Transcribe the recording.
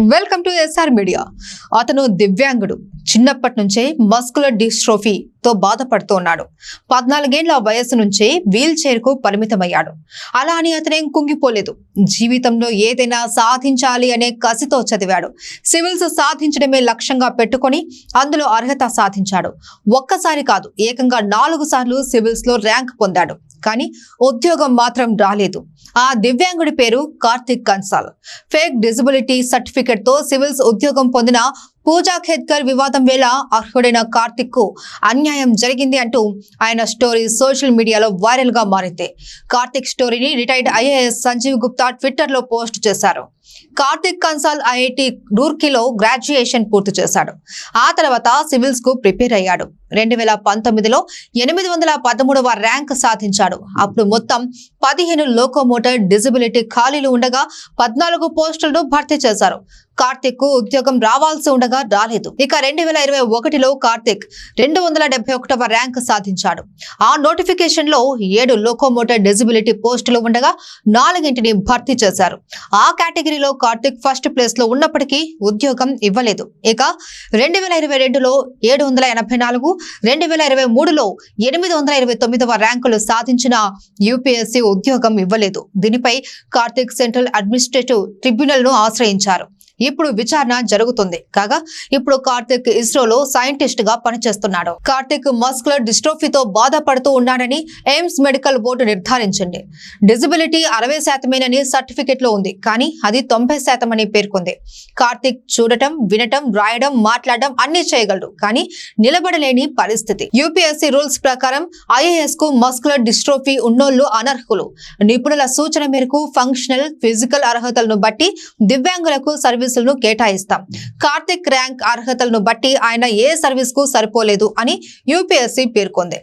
Welcome to SR media. అతను దివ్యాంగుడు. చిన్నప్పటి నుంచే మస్కులర్ డిస్ట్రోఫీ తో బాధపడుతూ ఉన్నాడు. 14 ఏళ్ల వయసు నుంచే వీల్ చైర్ కు పరిమితమయ్యాడు. అలా అని అతనేం కుంగిపోలేదు. జీవితంలో ఏదైనా సాధించాలి అనే కసితో చదివాడు. సివిల్స్ సాధించడమే లక్ష్యంగా పెట్టుకొని అందులో అర్హత సాధించాడు. ఒక్కసారి కాదు, ఏకంగా 4 సార్లు సివిల్స్ లో ర్యాంక్ పొందాడు. కానీ ఉద్యోగం మాత్రం రాలేదు. ఆ దివ్యాంగుడి పేరు కార్తిక్ కన్సాల్. ఫేక్ డిజబిలిటీ సర్టిఫికెట్ తో సివిల్స్ ఉద్యోగం పొందిన పూజా ఖేద్కర్ వివాదం వేళ అర్హుడైన కార్తిక్ కు అన్యాయం జరిగింది అంటూ ఆయన స్టోరీ సోషల్ మీడియాలో వైరల్ గా మారింది. కార్తిక్ స్టోరీని retired IAS Sanjeev Gupta Twitter లో పోస్ట్ చేశారు. కార్తిక్ కన్సాల్ ఐఐటి రూర్కీలో గ్రాడ్యుయేషన్ పూర్తి చేశాడు. ఆ తర్వాత సివిల్స్ కు ప్రిపేర్ అయ్యాడు. 2019లో 813వ ర్యాంక్ సాధించాడు. అప్పుడు మొత్తం 15 లోకోమోటర్ డిజబిలిటీ ఖాళీలు ఉండగా 14 పోస్టులను భర్తీ చేశారు. కార్తిక్ కు ఉద్యోగం రావాల్సి ఉండగా రాలేదు. ఇక 2021లో కార్తిక్ 271వ ర్యాంక్ సాధించాడు. ఆ నోటిఫికేషన్ లో 7 లోకోమోటర్ డిజబిలిటీ పోస్టులు ఉండగా 4ని భర్తీ చేశారు. ఆ కేటగిరీలో కార్తిక్ ఫస్ట్ ప్లేస్ లో ఉన్నప్పటికీ ఉద్యోగం ఇవ్వలేదు. ఇక 2022లో 784, 2023లో 829వ ర్యాంకులు సాధించిన యూపీఎస్సీ ఉద్యోగం ఇవ్వలేదు. దీనిపై కార్తిక్ సెంట్రల్ అడ్మినిస్ట్రేటివ్ ట్రిబ్యునల్ ను ఆశ్రయించారు. ఇప్పుడు విచారణ జరుగుతుంది. కాగా ఇప్పుడు కార్తిక్ ఇస్రోలో సైంటిస్ట్ గా పనిచేస్తున్నాడు. కార్తిక్ మస్కులర్ డిస్ట్రోఫీతో బాధపడుతూ ఉన్నాడని ఎయిమ్స్ మెడికల్ బోర్డు నిర్ధారించింది. డిజబిలిటీ 60%మేనని సర్టిఫికెట్ లో ఉంది, కానీ అది 90% అని పేర్కొంది. కార్తిక్ చూడటం, వినటం, రాయడం, మాట్లాడడం అన్ని చేయగలడు, కానీ నిలబడలేని పరిస్థితి. యూపీఎస్సీ రూల్స్ ప్రకారం ఐఏఎస్ కు మస్కులర్ డిస్ట్రోఫీ ఉన్నోళ్లు అనర్హులు. నిపుణుల సూచన మేరకు ఫంక్షనల్, ఫిజికల్ అర్హతలను బట్టి దివ్యాంగులకు సర్వీసులను కేటాయిస్తాం. కార్తిక్ ర్యాంక్ అర్హతలను బట్టి ఆయన ఏ సర్వీస్ కు సరిపోలేదు అని యూపీఎస్సీ పేర్కొంది.